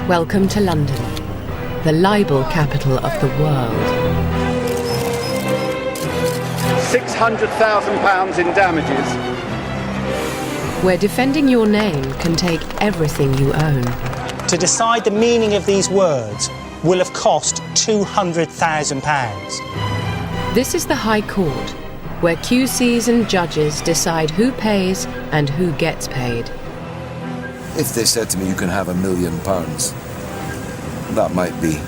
Welcome to London, the libel capital of the world. £600,000 in damages. Where defending your name can take everything you own. To decide the meaning of these words will have cost £200,000. This is the High Court, where QCs and judges decide who pays and who gets paid. If they said to me, you can have £1 million, that might be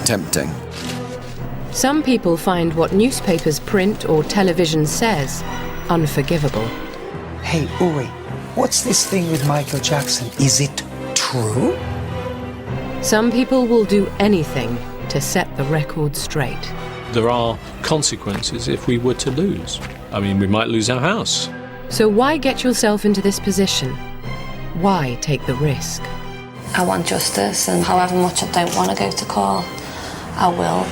tempting. Some people find what newspapers print or television says unforgivable. Hey, Uri, what's this thing with Michael Jackson? Is it true? Some people will do anything to set the record straight. There are consequences if we were to lose. I mean, we might lose our house. So why get yourself into this position? Why take the risk? I want justice, and however much I don't want to go to court, I will.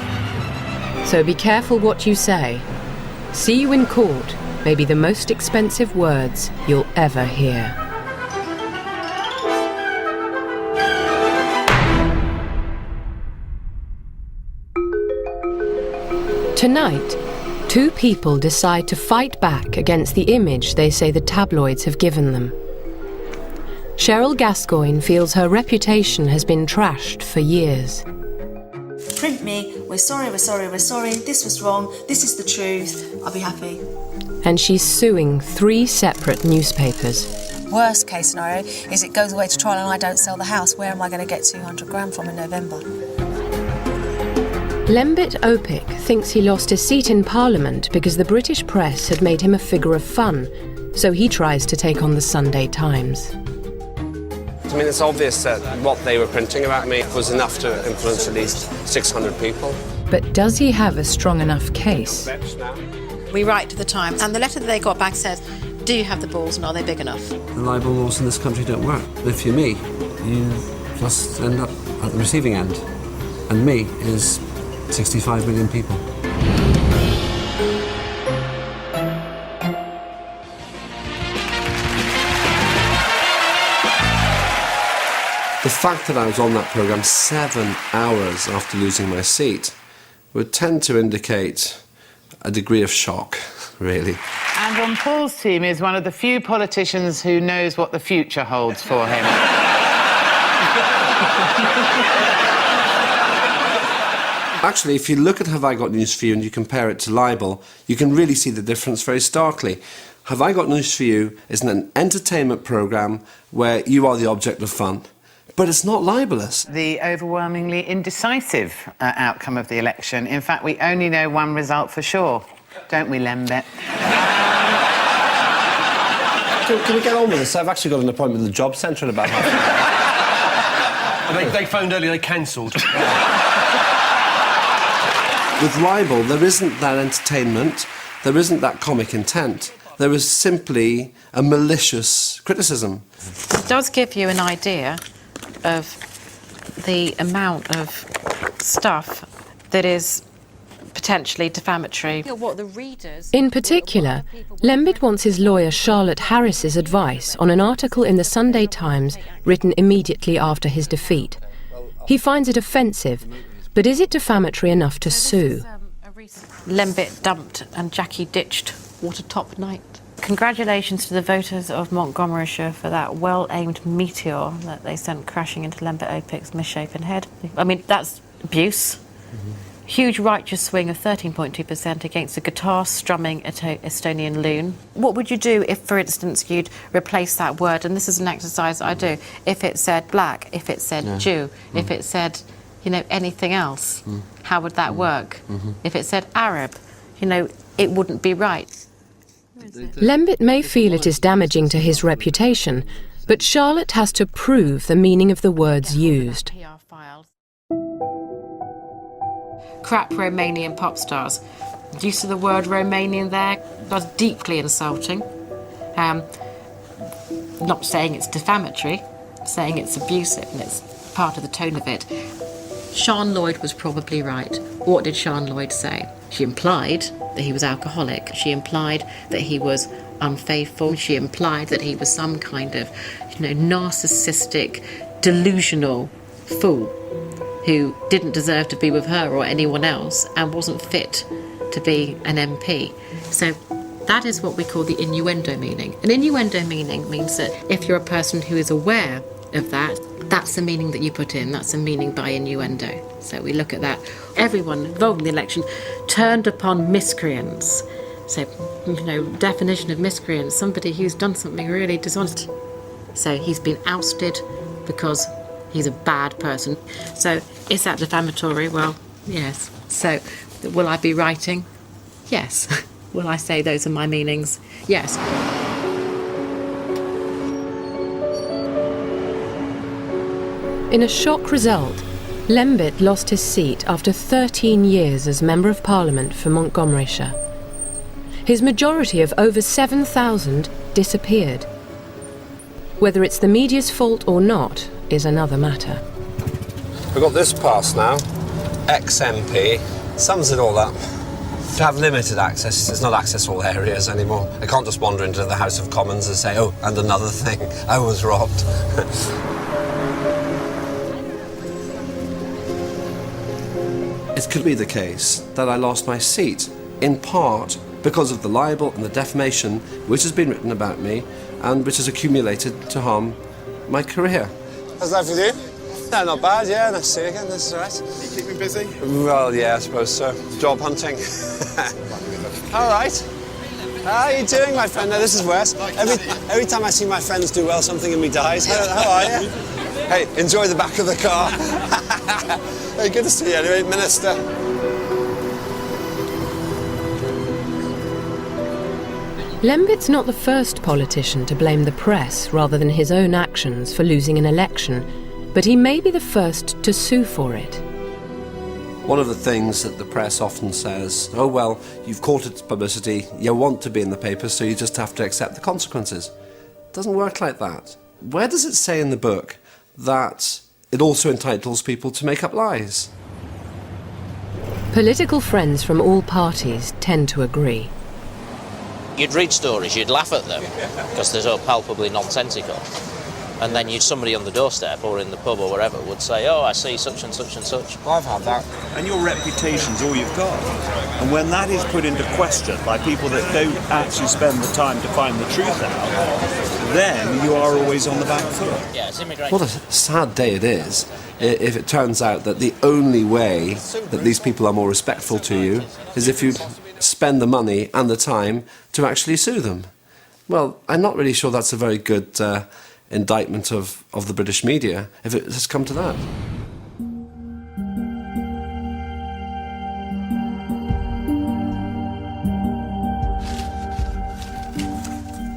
So be careful what you say. See you in court may be the most expensive words you'll ever hear. Tonight, two people decide to fight back against the image they say the tabloids have given them. Cheryl Gascoigne feels her reputation has been trashed for years. Print me, we're sorry, this was wrong, this is the truth, I'll be happy. And she's suing 3 separate newspapers. Worst case scenario is it goes away to trial and I don't sell the house. Where am I going to get 200 grand from in November? Lembit Opik thinks he lost his seat in Parliament because the British press had made him a figure of fun, so he tries to take on the Sunday Times. I mean, it's obvious that what they were printing about me was enough to influence at least 600 people. But does he have a strong enough case? We write to the Times, and the letter that they got back says, do you have the balls and are they big enough? The libel laws in this country don't work. If you're me, you just end up at the receiving end. And me is 65 million people. The fact that I was on that programme 7 hours after losing my seat would tend to indicate a degree of shock, really. And on Paul's team is one of the few politicians who knows what the future holds for him. Actually, if you look at Have I Got News For You and you compare it to libel, you can really see the difference very starkly. Have I Got News For You is an entertainment programme where you are the object of fun. But it's not libelous. The overwhelmingly indecisive outcome of the election. In fact, we only know one result for sure. Don't we, Lembit? Can we get on with this? I've actually got an appointment with the job centre in about half an hour. They phoned earlier, they cancelled. With libel, there isn't that entertainment, there isn't that comic intent. There is simply a malicious criticism. It does give you an idea of the amount of stuff that is potentially defamatory. In particular, Lembit wants his lawyer Charlotte Harris's advice on an article in the Sunday Times written immediately after his defeat. He finds it offensive, but is it defamatory enough to sue? Lembit dumped and Jackie ditched. What a top night. Congratulations to the voters of Montgomeryshire for that well-aimed meteor that they sent crashing into Lembit Opik's misshapen head. I mean, that's abuse. Huge righteous swing of 13.2% against a guitar-strumming Estonian loon. What would you do if, for instance, you'd replace that word, and this is an exercise I do, if it said black, if it said Jew, if it said, you know, anything else, how would that work? If it said Arab, you know, it wouldn't be right. Lembit may feel it is damaging to his reputation, but Charlotte has to prove the meaning of the words used. Crap Romanian pop stars. Use of the word Romanian there was deeply insulting. Not saying it's defamatory, saying it's abusive, and it's part of the tone of it. Sian Lloyd was probably right. What did Sian Lloyd say? She implied that he was alcoholic. She implied that he was unfaithful. She implied that he was some kind of, you know, narcissistic, delusional fool who didn't deserve to be with her or anyone else and wasn't fit to be an MP. So that is what we call the innuendo meaning. An innuendo meaning means that if you're a person who is aware of that, that's the meaning that you put in. That's the meaning by innuendo. So we look at that. Everyone involved in the election turned upon miscreants. So, definition of miscreant, somebody who's done something really dishonest. So he's been ousted because he's a bad person. So is that defamatory? Well, yes. So will I be writing? Yes. Will I say those are my meanings? Yes. In a shock result, Lembit lost his seat after 13 years as Member of Parliament for Montgomeryshire. His majority of over 7,000 disappeared. Whether it's the media's fault or not is another matter. We've got this pass now, ex-MP, sums it all up. To have limited access, there's not access to all areas anymore. I can't just wander into the House of Commons and say, oh, and another thing, I was robbed. It could be the case that I lost my seat, in part because of the libel and the defamation which has been written about me and which has accumulated to harm my career. How's life with you? No, not bad, yeah, nice to see you again, that's all right. You keep me busy? Well, yeah, I suppose so. Job hunting. All right. How are you doing, my friend? No, this is Wes. Every time I see my friends do well, something in me dies. How are you? Hey, enjoy the back of the car. Hey, good to see you anyway, Minister. Lembit's not the first politician to blame the press rather than his own actions for losing an election, but he may be the first to sue for it. One of the things that the press often says, oh well, you've courted publicity, you want to be in the papers, so you just have to accept the consequences. It doesn't work like that. Where does it say in the book that it also entitles people to make up lies? Political friends from all parties tend to agree. You'd read stories, you'd laugh at them because they're so palpably nonsensical. And then somebody on the doorstep or in the pub or wherever would say, oh, I see such and such and such. I've had that. And your reputation's all you've got. And when that is put into question by people that don't actually spend the time to find the truth out, then you are always on the back foot. Yeah, it's immigration. What a sad day it is if it turns out that the only way that these people are more respectful to you is if you spend the money and the time to actually sue them. Well, I'm not really sure that's a very good indictment of the British media, if it has come to that.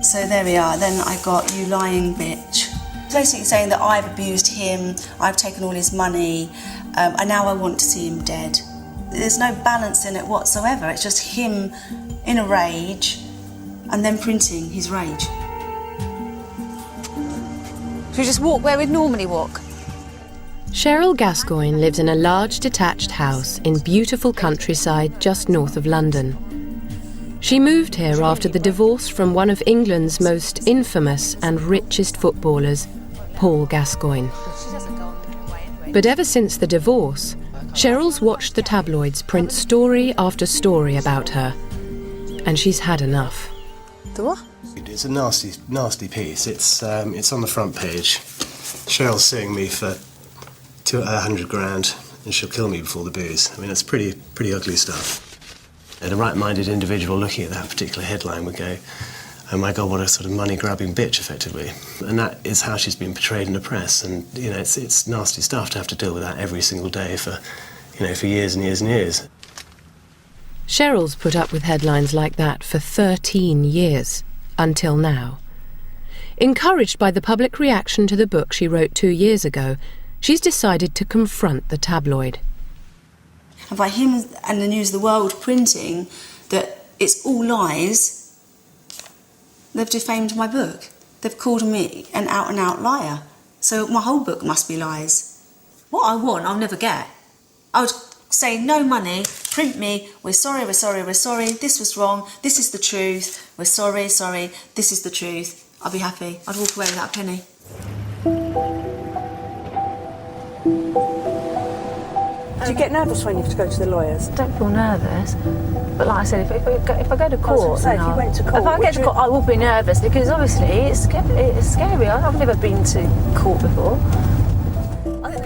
So there we are, then I got you lying bitch. It's basically saying that I've abused him, I've taken all his money, and now I want to see him dead. There's no balance in it whatsoever, it's just him in a rage and then printing his rage. Should we just walk where we'd normally walk? Cheryl Gascoigne lives in a large detached house in beautiful countryside just north of London. She moved here after the divorce from one of England's most infamous and richest footballers, Paul Gascoigne. But ever since the divorce, Cheryl's watched the tabloids print story after story about her, and she's had enough. The what? It's a nasty piece. It's on the front page. Cheryl's suing me for 100 grand, and she'll kill me before the booze. I mean, it's pretty ugly stuff. And a right-minded individual looking at that particular headline would go, "Oh my God, what a sort of money-grabbing bitch," effectively. And that is how she's been portrayed in the press. And you know, it's nasty stuff to have to deal with that every single day for years and years and years. Cheryl's put up with headlines like that for 13 years, until now. Encouraged by the public reaction to the book she wrote 2 years ago, she's decided to confront the tabloid. And by him and the News of the World printing that it's all lies, they've defamed my book. They've called me an out-and-out liar. So my whole book must be lies. What I want, I'll never get. I would say no money, print me, we're sorry, we're sorry, we're sorry, this was wrong, this is the truth, we're sorry, this is the truth. I'll be happy. I'd walk away without a penny. Do you get nervous when you have to go to the lawyers? I don't feel nervous, but like I said, if I go to court, if you went to court, if I get to court, I will be nervous because obviously it's scary. I've never been to court before.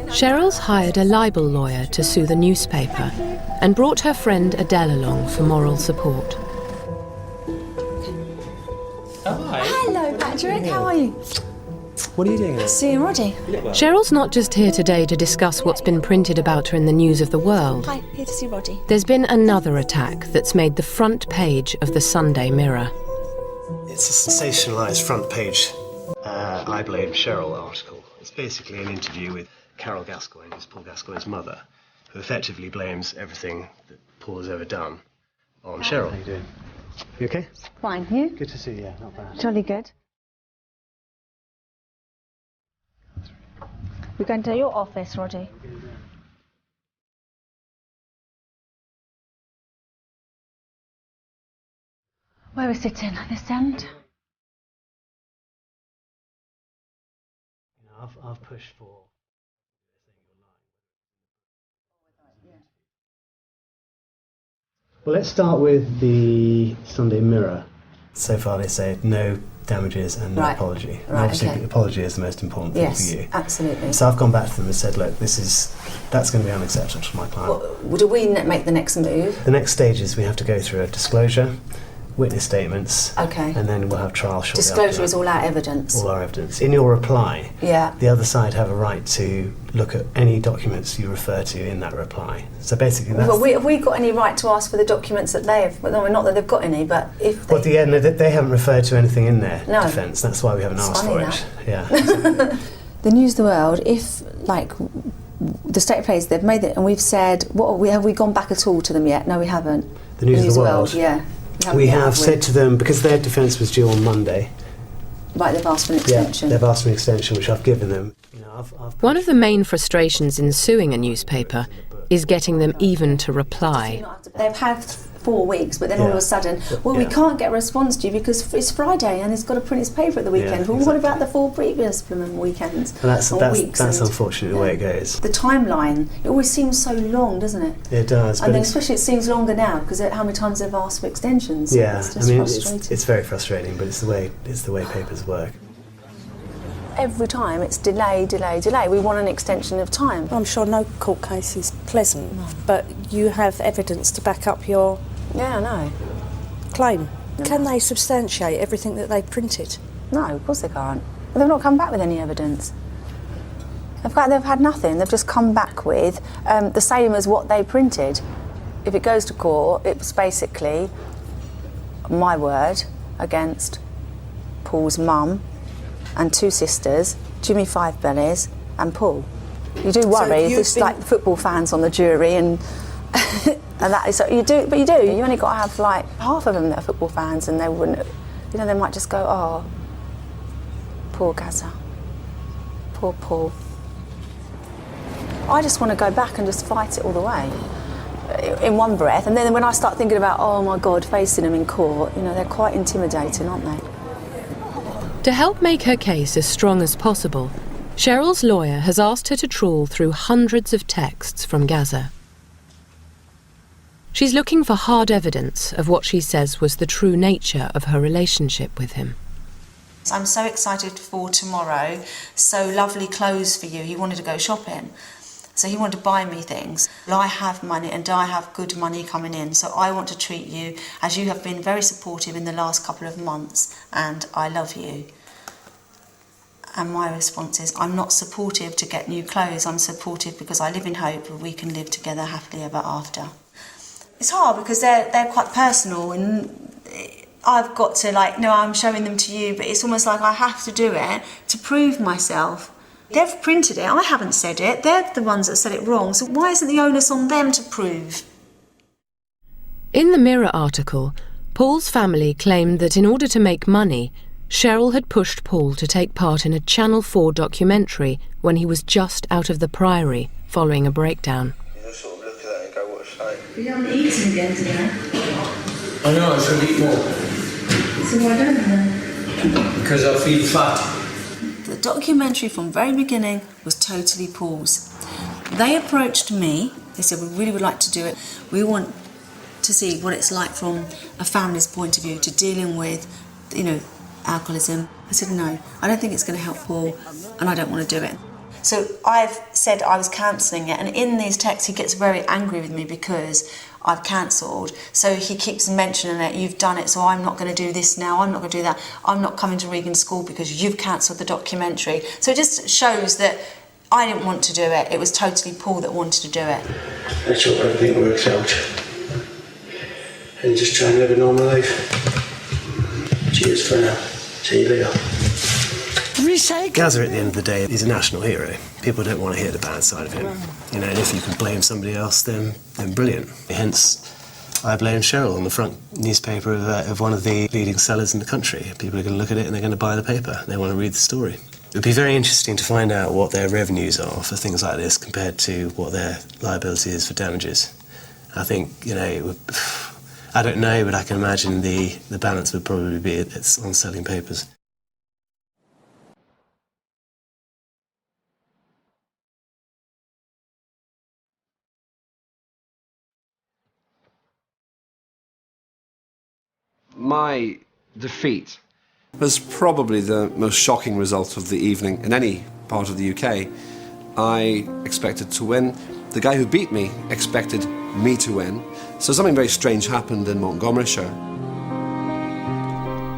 Cheryl's hired a libel lawyer to sue the newspaper and brought her friend Adele along for moral support. Hello, Patrick. How are you? What are you doing here? Seeing Roddy. Cheryl's not just here today to discuss what's been printed about her in the news of the world. Hi, here to see Roddy. There's been another attack that's made the front page of the Sunday Mirror. It's a sensationalised front page I blame Cheryl article. It's basically an interview with Carol Gascoigne, who's Paul Gascoigne's mother, who effectively blames everything that Paul has ever done on Cheryl. How you doing? You okay? Fine, you? Good to see you, yeah, not bad. Jolly good. We're going to your office, Roddy. Where are we sitting? This end? I've pushed for... Well, let's start with the Sunday Mirror. So far they say no damages and no apology. And obviously, apology is the most important thing for you. Yes, absolutely. So I've gone back to them and said, look, that's going to be unacceptable to my client. Well, do we make the next move? The next stage is we have to go through a disclosure, witness statements, and then we'll have trial shortly Disclosure after is all our evidence. all our evidence. In your reply, Yeah. the other side have a right to look at any documents you refer to in that reply. So basically that's... Well, have we got any right to ask for the documents that they have? Well, no, not that they've got any, but if they... Well, at the end, they haven't referred to anything in their No. defence. That's why we haven't asked for it. Yeah. The News of the World, if, like, the state of plays, they've made it, and we've said, have we gone back at all to them yet? No, we haven't. The News of the World? Yeah. We have said to them, because their defence was due on Monday. Right, they've asked for an extension. Yeah, they've asked for an extension, which I've given them. One of the main frustrations in suing a newspaper is getting them even to reply. They've had 4 weeks, but then all of a sudden, we can't get a response to you because it's Friday and it's got to print its paper at the weekend. Well, what about the 4 previous weekends? And that's unfortunately the way it goes. The timeline, it always seems so long, doesn't it? It does. And then especially it seems longer now because how many times they've asked for extensions. Yeah, it's just frustrating. it's very frustrating, but it's the way papers work. Every time it's delay. We want an extension of time. I'm sure no court case is pleasant, but you have evidence to back up your claim. Can they substantiate everything that they've printed? No, of course they can't. But they've not come back with any evidence. They've had nothing. They've just come back with the same as what they printed. If it goes to court, it was basically my word against Paul's mum and 2 sisters, Jimmy Five Bellies and Paul. You do worry, there's like football fans on the jury and and that is, so you do. You only got to have like half of them that are football fans and they wouldn't, they might just go, oh, poor Gaza, poor Paul. I just want to go back and just fight it all the way in one breath, and then when I start thinking about, oh my God, facing them in court, they're quite intimidating, aren't they? To help make her case as strong as possible, Cheryl's lawyer has asked her to trawl through hundreds of texts from Gaza. She's looking for hard evidence of what she says was the true nature of her relationship with him. I'm so excited for tomorrow. So lovely clothes for you. He wanted to go shopping. So he wanted to buy me things. I have money and I have good money coming in. So I want to treat you as you have been very supportive in the last couple of months, and I love you. And my response is, I'm not supportive to get new clothes. I'm supportive because I live in hope that we can live together happily ever after. It's hard because they're quite personal, and I've got to I'm showing them to you, but it's almost like I have to do it to prove myself. They've printed it, I haven't said it, they're the ones that said it wrong, so why isn't the onus on them to prove? In the Mirror article, Paul's family claimed that in order to make money, Cheryl had pushed Paul to take part in a Channel 4 documentary when he was just out of the Priory following a breakdown. You sort of look at that and go, what a shame. But you haven't eaten again today. I know, I should eat more. So why don't you then? Because I feel fat. The documentary from the very beginning was totally Paul's. They approached me. They said, we really would like to do it. We want to see what it's like from a family's point of view to dealing with, alcoholism. I said, no, I don't think it's going to help Paul, and I don't want to do it. So I've said I was cancelling it, and in these texts he gets very angry with me because I've cancelled. So he keeps mentioning it, you've done it, so I'm not going to do this now, I'm not going to do that, I'm not coming to Regan School because you've cancelled the documentary. So it just shows that I didn't want to do it, it was totally Paul that wanted to do it. Let's hope everything works out and just try and live a normal life. Cheers for now. See you later. Gazza, at the end of the day, is a national hero. People don't want to hear the bad side of him. And if you can blame somebody else, then brilliant. Hence, I blame Cheryl on the front newspaper of one of the leading sellers in the country. People are going to look at it and they're going to buy the paper. They want to read the story. It would be very interesting to find out what their revenues are for things like this compared to what their liability is for damages. I think, it would... I don't know, but I can imagine the balance would probably be it's on selling papers. My defeat was probably the most shocking result of the evening in any part of the UK. I expected to win. The guy who beat me expected me to win. So something very strange happened in Montgomeryshire.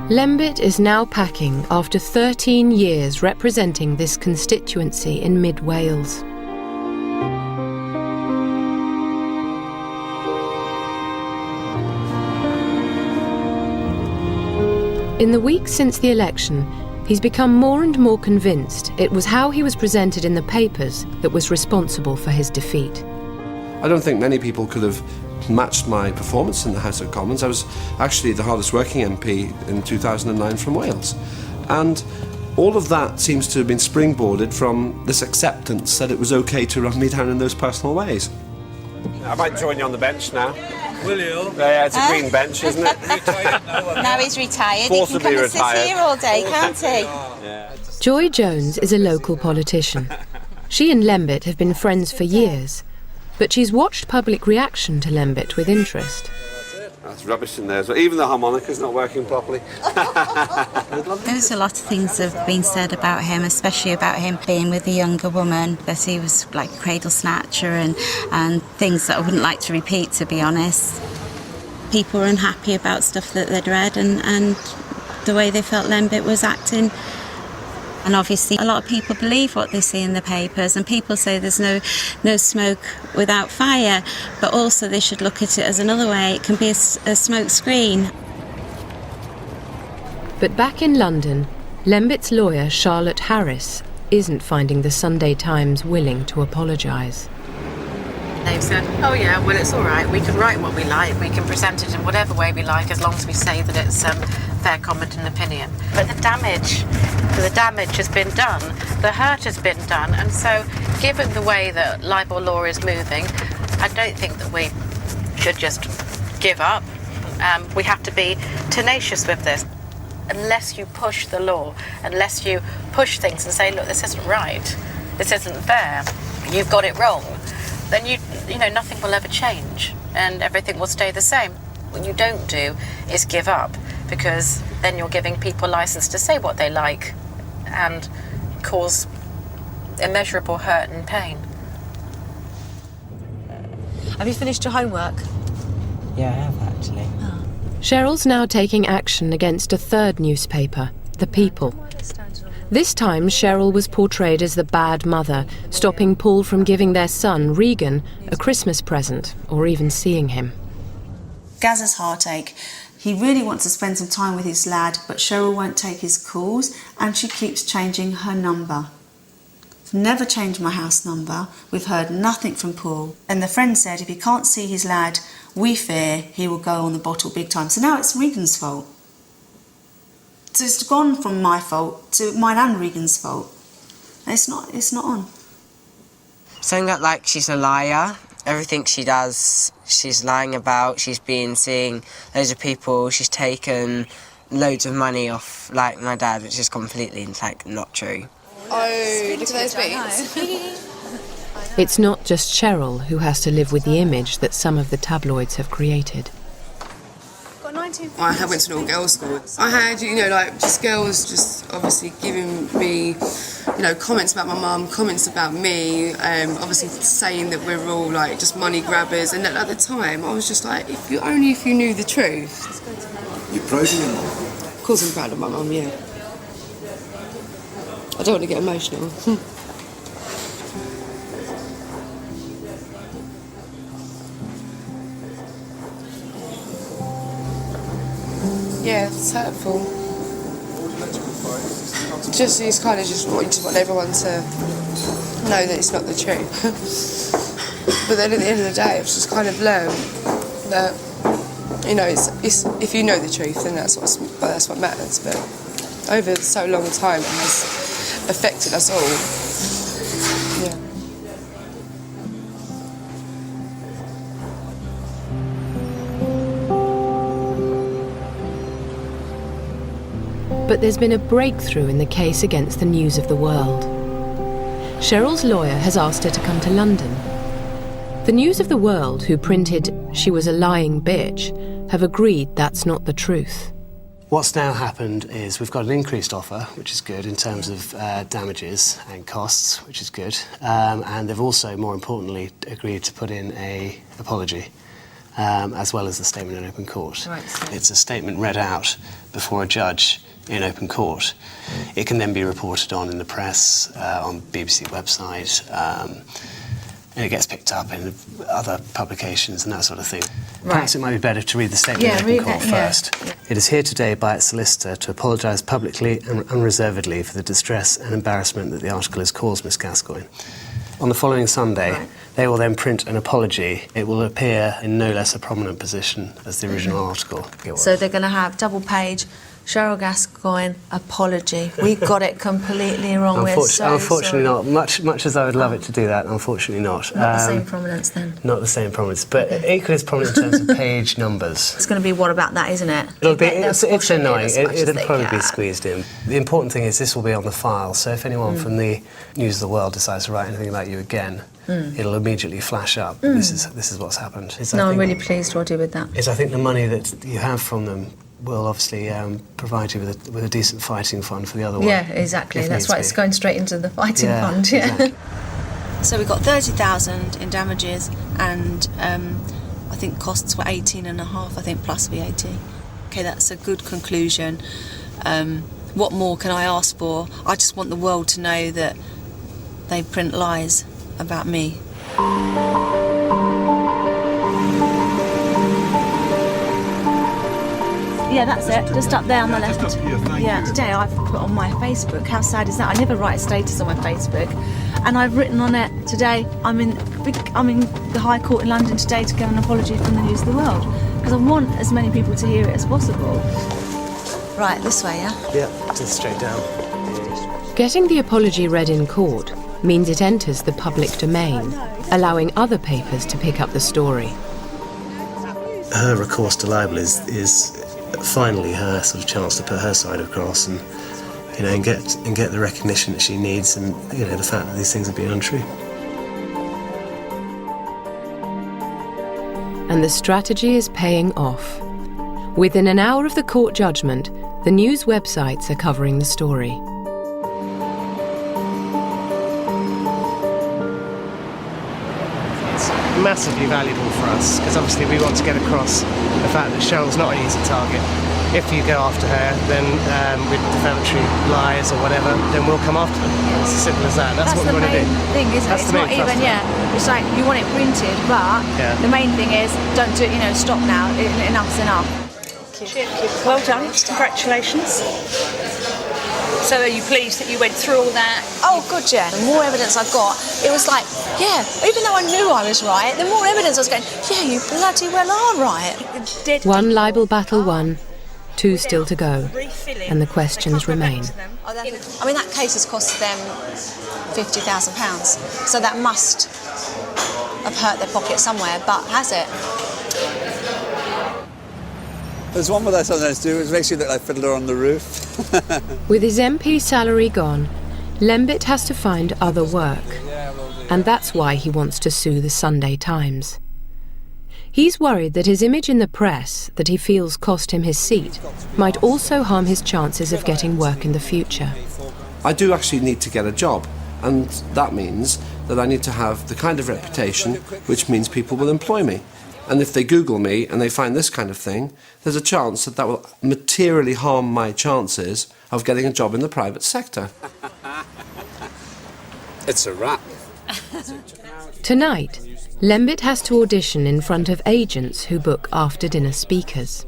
Lembit is now packing after 13 years representing this constituency in mid-Wales. In the weeks since the election, he's become more and more convinced it was how he was presented in the papers that was responsible for his defeat. I don't think many people could have matched my performance in the House of Commons. I was actually the hardest working MP in 2009 from Wales. And all of that seems to have been springboarded from this acceptance that it was okay to run me down in those personal ways. I might join you on the bench now. Will you? Yeah, it's a green bench, isn't it? Now he's retired, Forcibly he can come and sit here all day, can't he? Yeah. Joy Jones is a local politician. She and Lembit have been friends for years, but she's watched public reaction to Lembit with interest. That's rubbish in there, so even the harmonica's not working properly. There's a lot of things that have been said about him, especially about him being with a younger woman, that he was like a cradle snatcher and things that I wouldn't like to repeat, to be honest. People were unhappy about stuff that they'd read and the way they felt Lembit was acting. And obviously a lot of people believe what they see in the papers, and people say there's no smoke without fire, but also they should look at it as another way. It can be a smoke screen. But back in London, Lembit's lawyer Charlotte Harris isn't finding the Sunday Times willing to apologise. They've said, oh yeah, well it's all right, we can write what we like, we can present it in whatever way we like as long as we say that it's fair comment and opinion. But the damage has been done, the hurt has been done, and so given the way that libel law is moving, I don't think that we should just give up. We have to be tenacious with this. Unless you push the law, unless you push things and say, look, this isn't right, this isn't fair, you've got it wrong, then you know nothing will ever change and everything will stay the same. What you don't do is give up, because then you're giving people license to say what they like and cause immeasurable hurt and pain. Have you finished your homework? Yeah, I have actually. Cheryl's now taking action against a third newspaper, The People. This time, Cheryl was portrayed as the bad mother, stopping Paul from giving their son, Regan, a Christmas present, or even seeing him. Gazza's heartache. He really wants to spend some time with his lad, but Cheryl won't take his calls, and she keeps changing her number. I've never changed my house number. We've heard nothing from Paul. And the friend said if he can't see his lad, we fear he will go on the bottle big time. So now it's Regan's fault. So it's gone from my fault to mine and Regan's fault. It's not on. Saying that like she's a liar. Everything she does, she's lying about. She's been seeing loads of people. She's taken loads of money off, like my dad, which is completely, like, not true. Oh, look at those boots. It's not just Cheryl who has to live with the image that some of the tabloids have created. I went to an all-girls school. I had, just girls just obviously giving me, comments about my mum, comments about me, obviously saying that we're all just money grabbers. And at the time, I was just like, if you knew the truth. You're proud of your mum? Of course, I'm proud of my mum. Yeah. I don't want to get emotional. Yeah, it's hurtful. He's kind of just want everyone to know that it's not the truth. But then at the end of the day, I've just kind of learned that, it's if you know the truth, then that's what matters. But over so long a time, it has affected us all. Yeah. But there's been a breakthrough in the case against the News of the World. Cheryl's lawyer has asked her to come to London. The News of the World, who printed "She was a lying bitch," have agreed that's not the truth. What's now happened is we've got an increased offer, which is good in terms of damages and costs, which is good. And they've also, more importantly, agreed to put in an apology, as well as the statement in open court. Right, so it's a statement read out before a judge in open court. It can then be reported on in the press, on the BBC website, and it gets picked up in other publications and that sort of thing. Right. Perhaps it might be better to read the statement in open court first. Yeah. It is here today by its solicitor to apologise publicly and unreservedly for the distress and embarrassment that the article has caused Miss Gascoigne. On the following Sunday, they will then print an apology. It will appear in no less a prominent position as the original article. So they're going to have double page, Cheryl Gascoigne, apology. We got it completely wrong. Unfortunately not. Much as I would love it to do that, unfortunately not. Not the same prominence then? Not the same prominence, but equally as prominent in terms of page numbers. It's going to be what about that, isn't it? It's annoying. It'll probably be squeezed in. The important thing is this will be on the file, so if anyone from the News of the World decides to write anything about you again, it'll immediately flash up. This is what's happened. I'm really pleased what I do with that. I think the money that you have from them will obviously provide you with a decent fighting fund for the other one. Yeah, exactly. That's why it's going straight into the fighting fund. Yeah. Exactly. So we got 30,000 in damages, and I think costs were 18.5. I think plus VAT. Okay, that's a good conclusion. What more can I ask for? I just want the world to know that they print lies about me. Yeah, that's it. Just up there on the left. Yeah, today I've put on my Facebook. How sad is that? I never write a status on my Facebook, and I've written on it today. I'm in the High Court in London today to give an apology from the News of the World, because I want as many people to hear it as possible. Right, this way, yeah? Yeah, just straight down. Getting the apology read in court means it enters the public domain, allowing other papers to pick up the story. Her recourse to libel is finally her sort of chance to put her side across and get the recognition that she needs, and the fact that these things have been untrue. And the strategy is paying off. Within an hour of the court judgment, the news websites are covering the story. Massively valuable for us, because obviously we want to get across the fact that Cheryl's not an easy target. If you go after her, then with defamatory lies or whatever, then we'll come after them. It's as simple as that. That's what we want to do. That's the main thing, isn't it? It's not even, it's like you want it printed, but the main thing is don't do it, stop now, enough's enough. Well done, congratulations. So are you pleased that you went through all that? Oh, good, yeah. The more evidence I got, it was like, even though I knew I was right, the more evidence I was going, you bloody well are right. One libel battle won, 2 still to go, and the questions remain. I mean, that case has cost them £50,000, so that must have hurt their pocket somewhere, but has it? There's one what I sometimes do, which makes you look like Fiddler on the Roof. With his MP salary gone, Lembit has to find other work, and that's why he wants to sue the Sunday Times. He's worried that his image in the press, that he feels cost him his seat, might also harm his chances of getting work in the future. I do actually need to get a job, and that means that I need to have the kind of reputation which means people will employ me. And if they Google me and they find this kind of thing, there's a chance that that will materially harm my chances of getting a job in the private sector. It's a wrap. Tonight, Lembit has to audition in front of agents who book after-dinner speakers.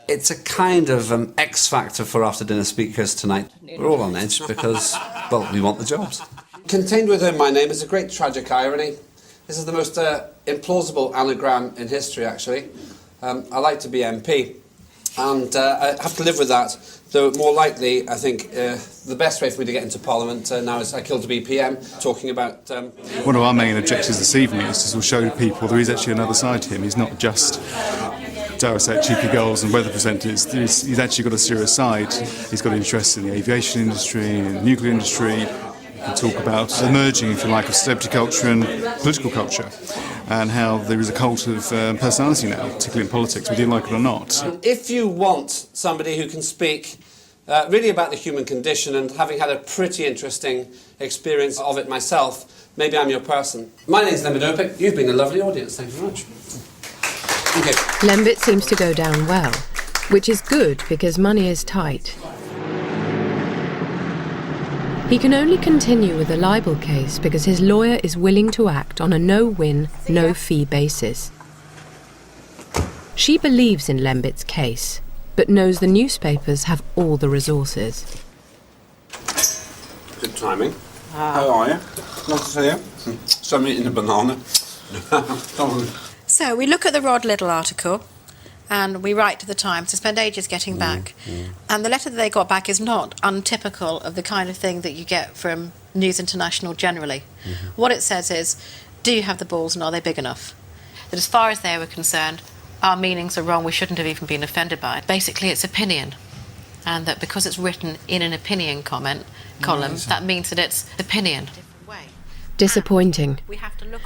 It's a kind of X factor for after-dinner speakers tonight. We're all on edge because, well, we want the jobs. Contained within my name is a great tragic irony. This is the most implausible anagram in history, actually. I like to be MP, and I have to live with that, though more likely, I think, the best way for me to get into Parliament now is I killed a BPM, talking about... One of our main objectives this evening is to sort of show people there is actually another side to him. He's not just, dare I say, cheeky girls and weather presenters. He's actually got a serious side. He's got interest in the aviation industry, in the nuclear industry. We talk about emerging, if you like, of celebrity culture and political culture, and how there is a cult of personality now, particularly in politics, whether you like it or not. If you want somebody who can speak really about the human condition, and having had a pretty interesting experience of it myself, maybe I'm your person. My name's Lembit Opik. You've been a lovely audience. Thank you very much. Thank you. Lembit seems to go down well, which is good because money is tight. He can only continue with the libel case because his lawyer is willing to act on a no-win, no-fee basis. She believes in Lembit's case, but knows the newspapers have all the resources. Good timing. How are you? Nice to see you. So I'm eating a banana. So we look at the Rod Liddle article and we write to the Times to spend ages getting back. And the letter that they got back is not untypical of the kind of thing that you get from News International generally. What it says is, do you have the balls and are they big enough? That as far as they were concerned, our meanings are wrong, we shouldn't have even been offended by it. Basically, it's opinion. And that because it's written in an opinion column, that means that it's opinion. Disappointing.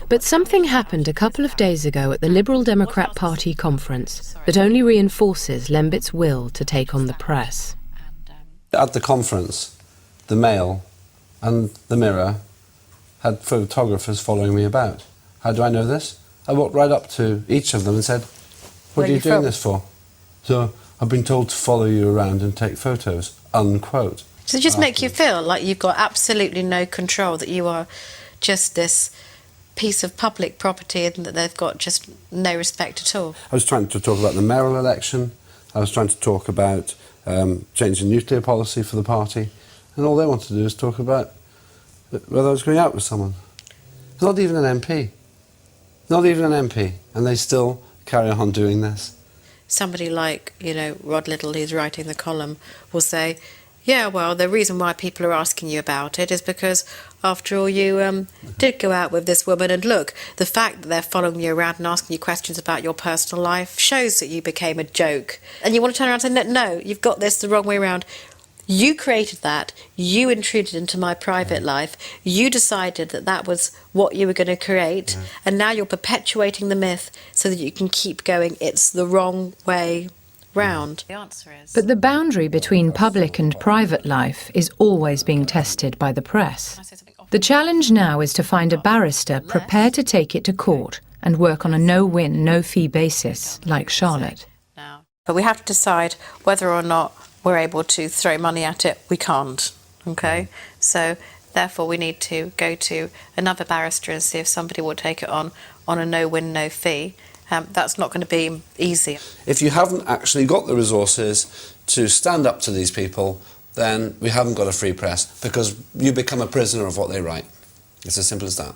But something happened a couple of days ago at the Liberal Democrat Party conference that only reinforces Lembit's will to take on the press. At the conference, the Mail and the Mirror had photographers following me about. How do I know this? I walked right up to each of them and said, "What are you doing this for?" "So, I've been told to follow you around and take photos," unquote. Does it just make you feel like you've got absolutely no control, that you are just this piece of public property and that they've got just no respect at all? I was trying to talk about the mayoral election. I was trying to talk about changing nuclear policy for the party. And all they wanted to do is talk about whether I was going out with someone. Not even an MP. Not even an MP. And they still carry on doing this. Somebody like, Rod Liddle, who's writing the column, will say, yeah, well, the reason why people are asking you about it is because, after all, you did go out with this woman, and look, the fact that they're following you around and asking you questions about your personal life shows that you became a joke. And you want to turn around and say, no, you've got this the wrong way around. You created that, you intruded into my private life, you decided that that was what you were going to create, and now you're perpetuating the myth so that you can keep going, it's the wrong way round. The answer is... But the boundary between public and private life is always being tested by the press. The challenge now is to find a barrister prepared to take it to court and work on a no-win, no-fee basis, like Charlotte. But we have to decide whether or not we're able to throw money at it. We can't, okay? So, therefore, we need to go to another barrister and see if somebody will take it on a no-win, no-fee. That's not going to be easy. If you haven't actually got the resources to stand up to these people, then we haven't got a free press, because you become a prisoner of what they write. It's as simple as that.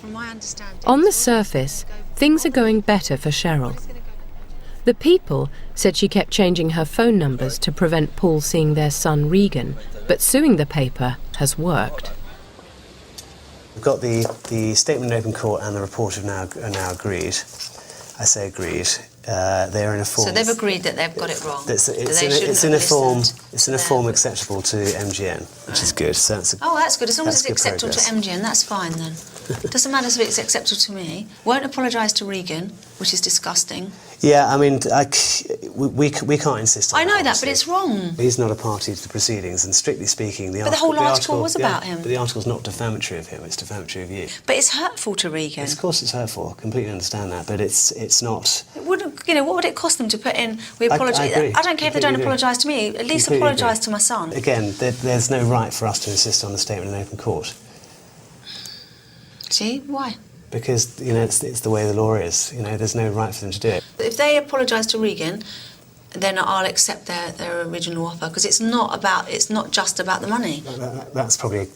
From my understanding... On the surface, things are going better for Cheryl. The People said she kept changing her phone numbers to prevent Paul seeing their son Regan, but suing the paper has worked. We've got the statement in open court and the report are now agreed. I say agreed. they're in a form. So they've agreed that they've got it wrong. It's in a form acceptable to MGN, which is good. So that's that's good. As long as it's acceptable to MGN, that's fine then. Doesn't matter if it's acceptable to me. Won't apologise to Regan, which is disgusting. Yeah, I mean, we can't insist on I know that, that, but it's wrong. He's not a party to the proceedings, and strictly speaking, But the whole article was about him. But the article's not defamatory of him, it's defamatory of you. But it's hurtful to Regan. Of course it's hurtful, I completely understand that, but it's not... What would it cost them to put in, we apologise? I don't care if they don't apologise to me, at least apologise to my son. Again, there's no right for us to insist on the statement in open court. See, why? Because, it's the way the law is. There's no right for them to do it. If they apologise to Regan, then I'll accept their original offer, because it's not just about the money. That's probably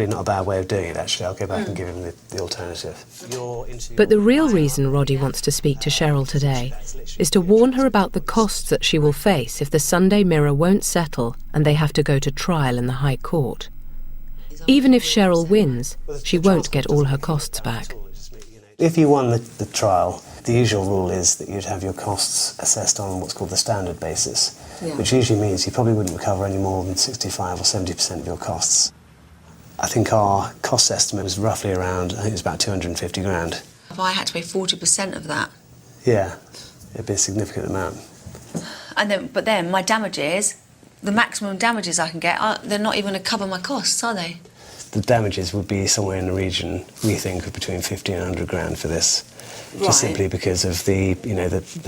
not a bad way of doing it, actually. I'll go back and give him the alternative. But the real reason Roddy wants to speak to Cheryl today is to warn her about the costs that she will face if the Sunday Mirror won't settle and they have to go to trial in the High Court. Even if Cheryl wins, she won't get all her costs back. If you won the trial, the usual rule is that you'd have your costs assessed on what's called the standard basis, which usually means you probably wouldn't recover any more than 65 or 70% of your costs. I think our cost estimate was roughly around, I think it was about 250 grand. If I had to pay 40% of that... Yeah, it'd be a significant amount. But then my damages, the maximum damages I can get, they're not even going to cover my costs, are they? The damages would be somewhere in the region, we think, of between 50 and 100 grand for this. Just simply because of the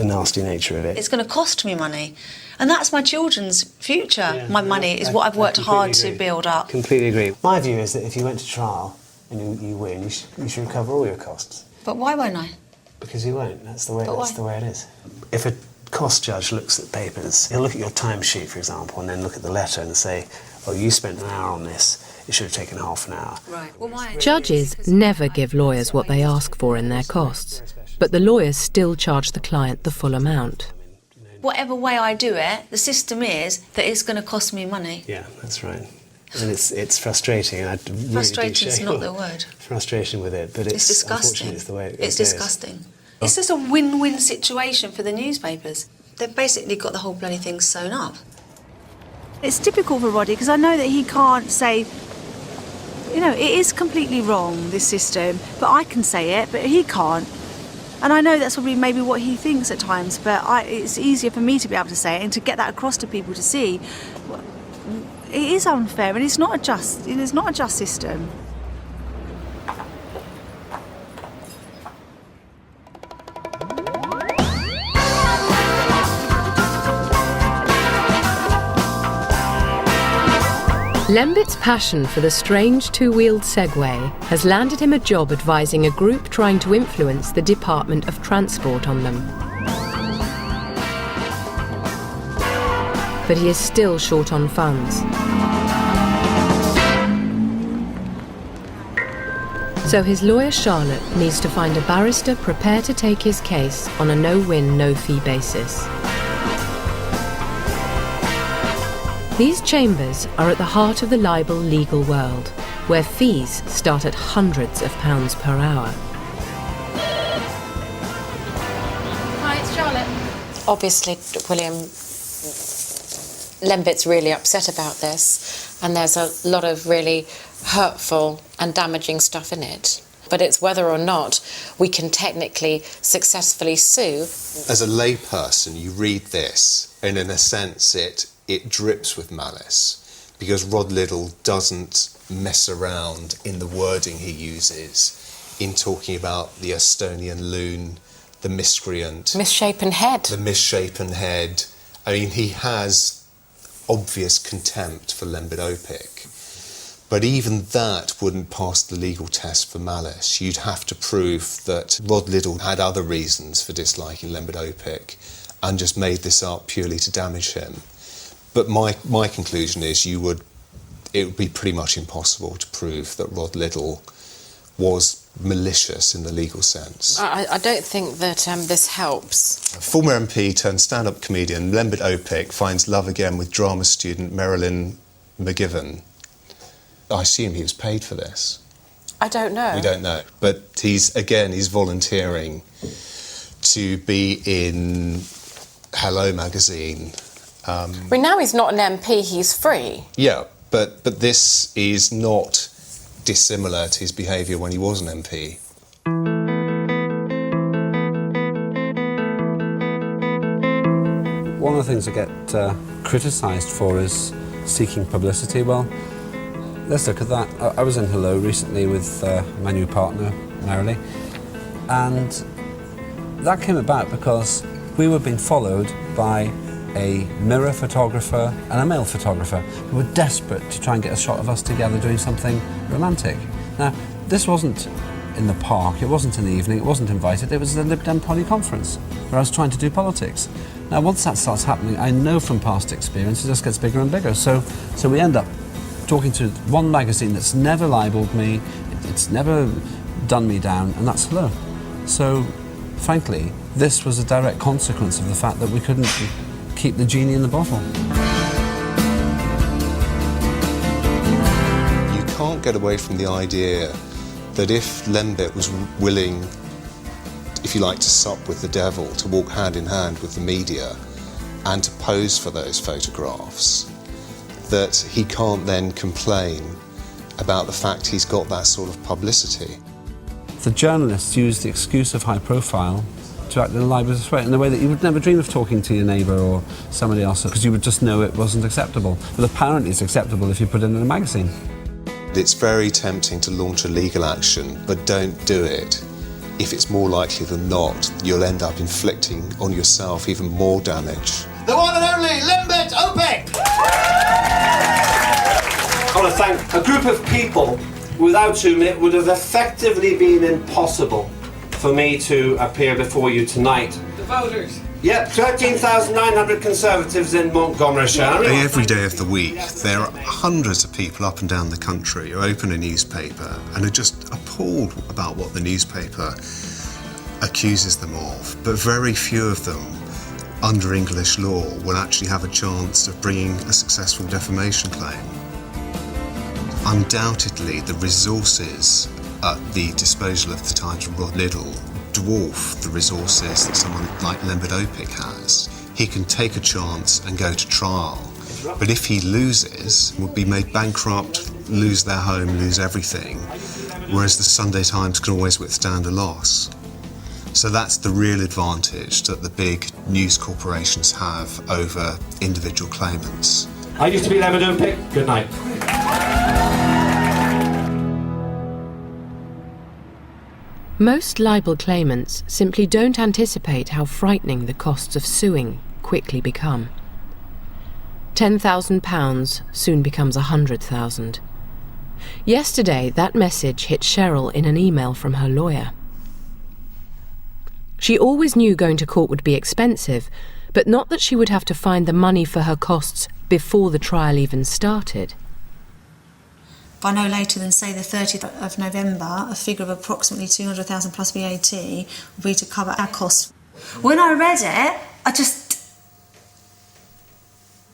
nasty nature of it. It's going to cost me money. And that's my children's future. Yeah, my money is what I've worked hard to build up. Completely agree. My view is that if you went to trial and you win, you should recover all your costs. But why won't I? Because you won't. That's the way it is. If a cost judge looks at papers, he'll look at your timesheet, for example, and then look at the letter and say, oh, you spent an hour on this. It should have taken half an hour. Right. Well, why? Judges never give lawyers what they ask for in their costs, but the lawyers still charge the client the full amount. Whatever way I do it, the system is that it's going to cost me money. Yeah, that's right. And it's frustrating. And frustrating is not the word. Frustration with it, but it's disgusting. Unfortunately, it's the way it It's goes. disgusting. It's just a win-win situation for the newspapers. They've basically got the whole bloody thing sewn up. It's typical for Roddy, because I know that he can't say, it is completely wrong, this system, but I can say it, but he can't. And I know that's probably maybe what he thinks at times, but it's easier for me to be able to say it and to get that across to people to see. It is unfair, and it's not a just system. Lembit's passion for the strange two-wheeled Segway has landed him a job advising a group trying to influence the Department of Transport on them. But he is still short on funds. So his lawyer Charlotte needs to find a barrister prepared to take his case on a no-win, no-fee basis. These chambers are at the heart of the libel legal world, where fees start at hundreds of pounds per hour. Hi, it's Charlotte. Obviously, William Lembit's really upset about this, and there's a lot of really hurtful and damaging stuff in it. But it's whether or not we can technically successfully sue. As a layperson, you read this, and in a sense it drips with malice, because Rod Liddle doesn't mess around in the wording he uses in talking about the Estonian loon, the miscreant. Misshapen head. The misshapen head. I mean, he has obvious contempt for Lembit Opik, but even that wouldn't pass the legal test for malice. You'd have to prove that Rod Liddle had other reasons for disliking Lembit Opik and just made this up purely to damage him. But my conclusion is it would be pretty much impossible to prove that Rod Liddle was malicious in the legal sense. I don't think that this helps. Former MP turned stand-up comedian Lembit Opik finds love again with drama student Marilyn McGiven. I assume he was paid for this. I don't know. We don't know. But he's volunteering to be in Hello magazine. But now he's not an MP, he's free. Yeah, but this is not dissimilar to his behaviour when he was an MP. One of the things I get criticised for is seeking publicity. Well, let's look at that. I was in Hello recently with my new partner, Marilee, and that came about because we were being followed by a mirror photographer and a male photographer who were desperate to try and get a shot of us together doing something romantic. Now, this wasn't in the park, it wasn't in the evening, it wasn't invited, it was the Lib Dem Polly conference where I was trying to do politics. Now, once that starts happening, I know from past experience, it just gets bigger and bigger. So we end up talking to one magazine that's never libelled me, it's never done me down, and that's Hello. So, frankly, this was a direct consequence of the fact that we couldn't keep the genie in the bottle. You can't get away from the idea that if Lembit was willing, if you like, to sup with the devil, to walk hand in hand with the media and to pose for those photographs, that he can't then complain about the fact he's got that sort of publicity. The journalists use the excuse of high profile to act in a libelous way, in a way that you would never dream of talking to your neighbour or somebody else, because you would just know it wasn't acceptable. But apparently it's acceptable if you put it in a magazine. It's very tempting to launch a legal action, but don't do it. If it's more likely than not, you'll end up inflicting on yourself even more damage. The one and only Lembit OPEC! I want to thank a group of people without whom it would have effectively been impossible for me to appear before you tonight. The voters. Yep, 13,900 Conservatives in Montgomeryshire. Every day of the week, there are hundreds of people up and down the country who open a newspaper and are just appalled about what the newspaper accuses them of. But very few of them, under English law, will actually have a chance of bringing a successful defamation claim. Undoubtedly, the resources at the disposal of the Times and Rod Liddell dwarf the resources that someone like Lembit OPEC has. He can take a chance and go to trial, but if he loses, will be made bankrupt, lose their home, lose everything, whereas the Sunday Times can always withstand a loss. So that's the real advantage that the big news corporations have over individual claimants. I used to be Lembit OPEC. Good night. Most libel claimants simply don't anticipate how frightening the costs of suing quickly become. £10,000 soon becomes £100,000. Yesterday, that message hit Cheryl in an email from her lawyer. She always knew going to court would be expensive, but not that she would have to find the money for her costs before the trial even started. By no later than, say, the 30th of November, a figure of approximately 200,000 plus VAT will be to cover our costs. When I read it, I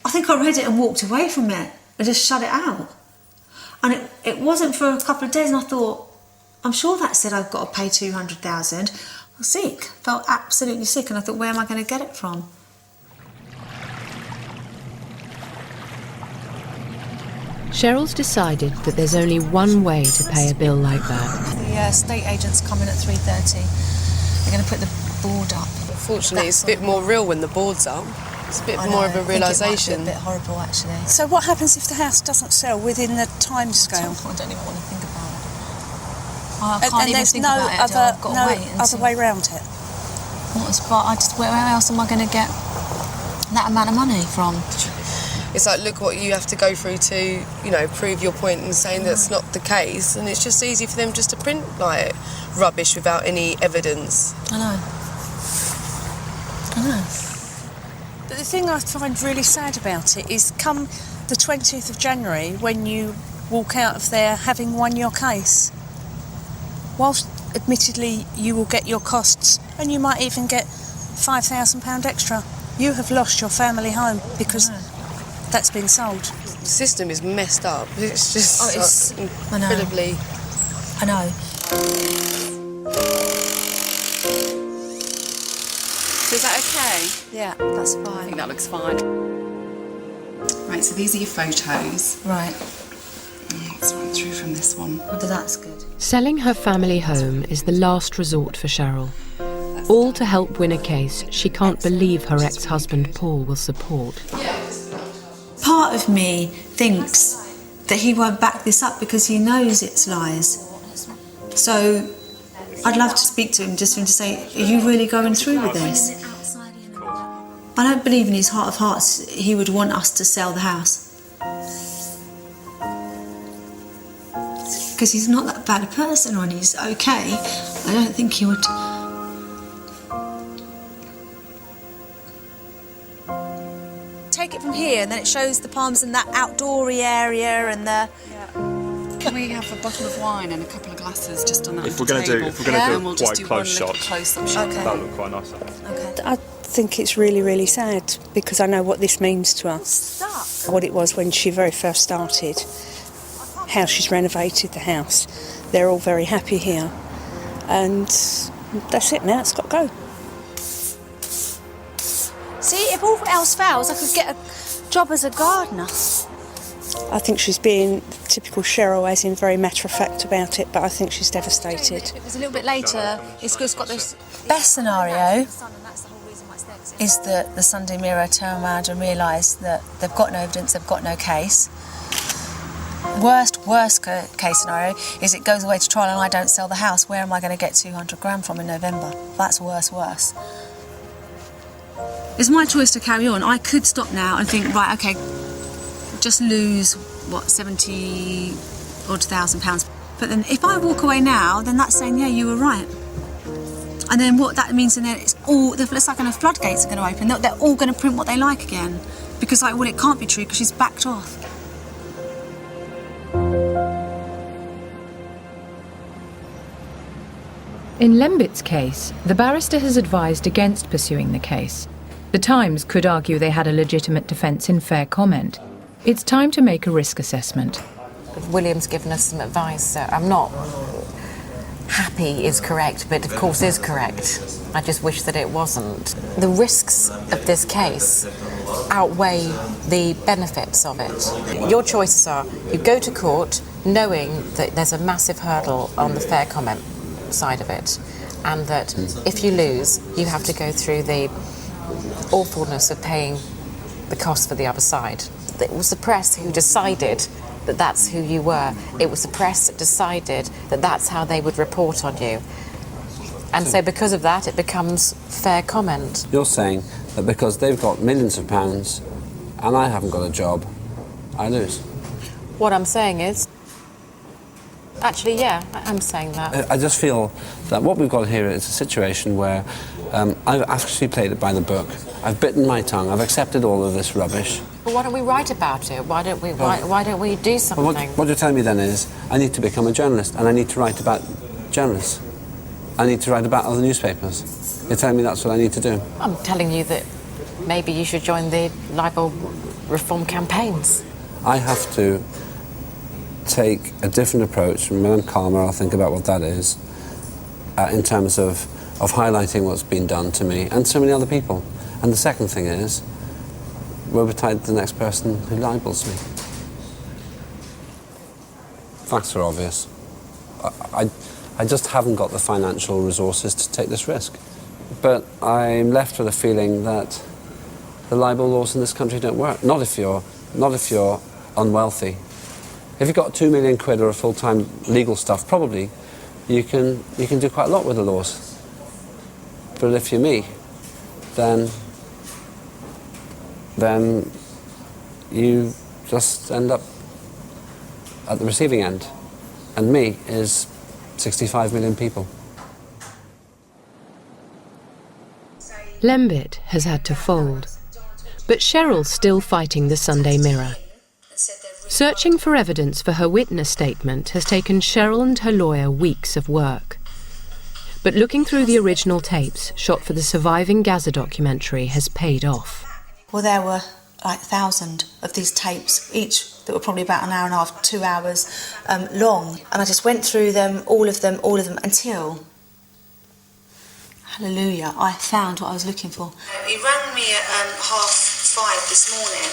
think I read it and walked away from it. I just shut it out. And it wasn't for a couple of days, and I thought, I'm sure that said I've got to pay 200,000. I was sick, felt absolutely sick, and I thought, where am I going to get it from? Cheryl's decided that there's only one way to pay a bill like that. The estate agents come in at 3:30. They're going to put the board up. Unfortunately, it's a bit more real when the board's up. It's a bit more of a realisation. It might be a bit horrible, actually. So what happens if the house doesn't sell within the time scale? I don't even want to think about it. I can't even think about it. I've got to wait and other way round it. Where else am I going to get that amount of money from? It's like, look what you have to go through to, prove your point and saying that's not the case. And it's just easy for them just to print, rubbish without any evidence. I know. But the thing I find really sad about it is come the 20th of January, when you walk out of there having won your case, whilst admittedly you will get your costs and you might even get £5,000 extra, you have lost your family home because that's been sold. The system is messed up. It's just incredibly... I know. So is that okay? Yeah, that's fine. I think that looks fine. Right, so these are your photos. Right. Let's run through from this one. Oh, that's good. Selling her family home is the last resort for Cheryl. All to help win a case she can't believe her ex-husband Paul will support. Part of me thinks that he won't back this up because he knows it's lies. So I'd love to speak to him just for him to say, are you really going through with this? I don't believe in his heart of hearts he would want us to sell the house. Because he's not that bad a person when he's okay. I don't think he would. Take it from here and then it shows the palms and that outdoory area and the... Can we have a bottle of wine and a couple of glasses just on that If we're going to do we'll quite close shots, close-up shot. that would look quite nice. I think it's really, really sad because I know what this means to us. What it was when she very first started, how she's renovated the house. They're all very happy here. And that's it now, it's got to go. See, if all else fails, I could get a job as a gardener. I think she's being typical Cheryl, as in very matter-of-fact about it, but I think she's devastated. If it was a little bit later, it's got this... Best scenario is that the Sunday Mirror turn around and realise that they've got no evidence, they've got no case. Worst case scenario is it goes away to trial and I don't sell the house. Where am I going to get 200 grand from in November? That's worse. It's my choice to carry on. I could stop now and think, right, okay, just lose, £70,000. But then if I walk away now, then that's saying, yeah, you were right. And then what that means, and then it's like the floodgates are going to open. They're all going to print what they like again. Because, it can't be true because she's backed off. In Lembit's case, the barrister has advised against pursuing the case. The Times could argue they had a legitimate defence in fair comment. It's time to make a risk assessment. William's given us some advice. I'm not happy is correct, but of course is correct. I just wish that it wasn't. The risks of this case outweigh the benefits of it. Your choices are, you go to court knowing that there's a massive hurdle on the fair comment side of it, and that if you lose, you have to go through the awfulness of paying the cost for the other side. It was the press who decided that that's who you were. It was the press that decided that that's how they would report on you. And so because of that, it becomes fair comment. You're saying that because they've got millions of pounds and I haven't got a job, I lose. What I'm saying is, actually, yeah, I'm saying that. I just feel that what we've got here is a situation where I've actually played it by the book. I've bitten my tongue. I've accepted all of this rubbish. But why don't we write about it? Why don't we do something? Well, what you're telling me then is I need to become a journalist and I need to write about journalists. I need to write about other newspapers. You're telling me that's what I need to do? I'm telling you that maybe you should join the libel reform campaigns. I have to take a different approach. When I'm calmer, I'll think about what that is in terms of highlighting what's been done to me and so many other people. And the second thing is, woe betide the next person who libels me. Facts are obvious. I just haven't got the financial resources to take this risk. But I'm left with a feeling that the libel laws in this country don't work. Not if you're unwealthy. If you've got 2 million quid or a full-time legal staff, probably you can do quite a lot with the laws. But if you're me, then you just end up at the receiving end. And me is 65 million people. Lembit has had to fold, but Cheryl's still fighting the Sunday Mirror. Searching for evidence for her witness statement has taken Cheryl and her lawyer weeks of work. But looking through the original tapes shot for the surviving Gaza documentary has paid off. Well, there were like 1,000 of these tapes, each that were probably about an hour and a half, 2 hours long. And I just went through them, all of them, until I Hallelujah, I found what I was looking for. He rang me at 5:30 this morning.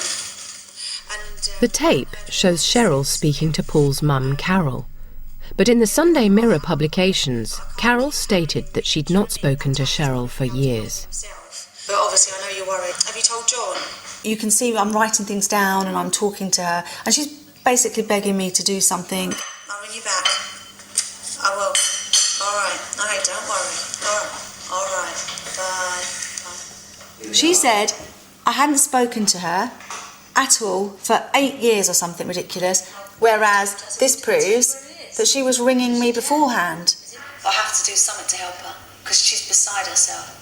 The tape shows Cheryl speaking to Paul's mum, Carol. But in the Sunday Mirror publications, Carol stated that she'd not spoken to Cheryl for years. But obviously I know you're worried. Have you told John? You can see I'm writing things down and I'm talking to her, and she's basically begging me to do something. I'll ring you back. I will. All right. Okay, don't worry. All right. Bye. She said I hadn't spoken to her at all for 8 years or something ridiculous, whereas this proves that she was ringing me beforehand. I have to do something to help her because she's beside herself.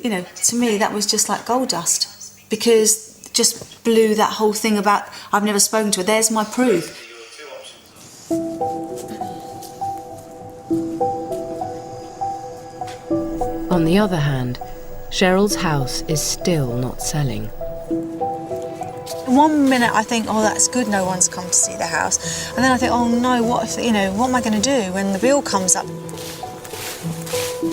You know, to me that was just like gold dust, because it just blew that whole thing about I've never spoken to her. There's my proof. On the other hand, Cheryl's house is still not selling. One minute I think, oh, that's good, no one's come to see the house, and then I think, oh no, what if, you know, what am I going to do when the bill comes up?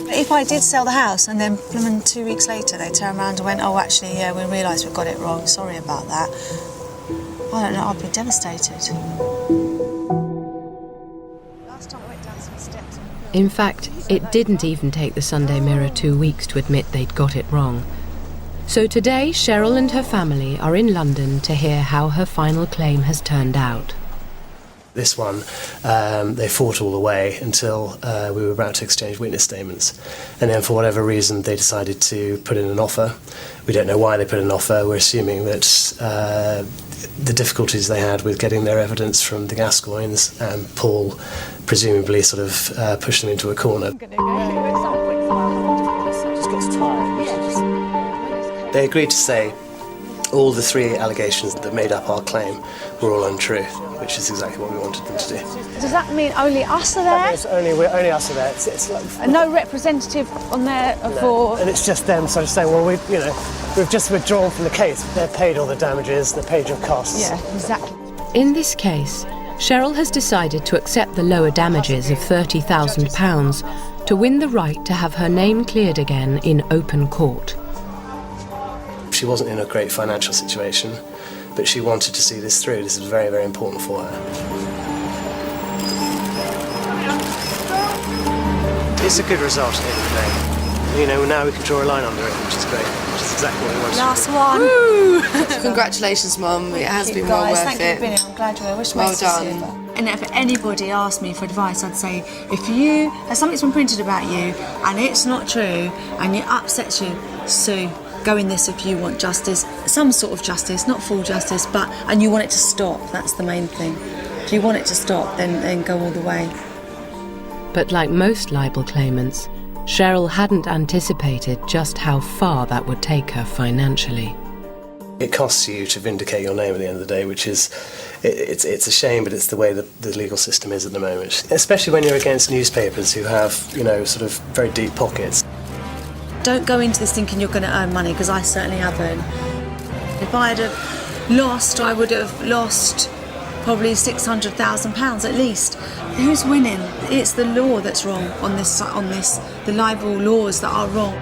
If I did sell the house and then 2 weeks later they turn around and went, oh, actually, yeah, we realised we got it wrong, sorry about that, I don't know, I'd be devastated. In fact, it didn't even take the Sunday Mirror 2 weeks to admit they'd got it wrong. So today, Cheryl and her family are in London to hear how her final claim has turned out. This one, they fought all the way until we were about to exchange witness statements. And then for whatever reason, they decided to put in an offer. We don't know why they put in an offer. We're assuming that the difficulties they had with getting their evidence from the Gascoignes, and Paul presumably sort of pushed them into a corner. They agreed to say all the 3 allegations that made up our claim were all untrue, which is exactly what we wanted them to do. Does that mean only us are there? It's only us are there. It's like, and no representative on there for... And it's just them sort of saying, well, we've just withdrawn from the case. They've paid all the damages, they paid your costs. Yeah, exactly. In this case, Cheryl has decided to accept the lower damages of £30,000 to win the right to have her name cleared again in open court. She wasn't in a great financial situation, but she wanted to see this through. This is very, very important for her. It's a good result at the end of the day. You know, now we can draw a line under it, which is great. Which is exactly what we wanted. Last one. Woo! Congratulations, Mum. It has been well worth Thank it. you for being here. I'm glad you're here. I wish well Max done. And if anybody asked me for advice, I'd say, if something's been printed about you and it's not true and it upsets you, sue. Go in this if you want justice, some sort of justice, not full justice, and you want it to stop. That's the main thing. If you want it to stop, then go all the way. But like most libel claimants, Cheryl hadn't anticipated just how far that would take her financially. It costs you to vindicate your name at the end of the day, which is, it's a shame, but it's the way the legal system is at the moment. Especially when you're against newspapers who have, sort of very deep pockets. Don't go into this thinking you're going to earn money, because I certainly haven't. If I had lost, I would have lost probably £600,000 at least. Who's winning? It's the law that's wrong on this. The libel laws that are wrong.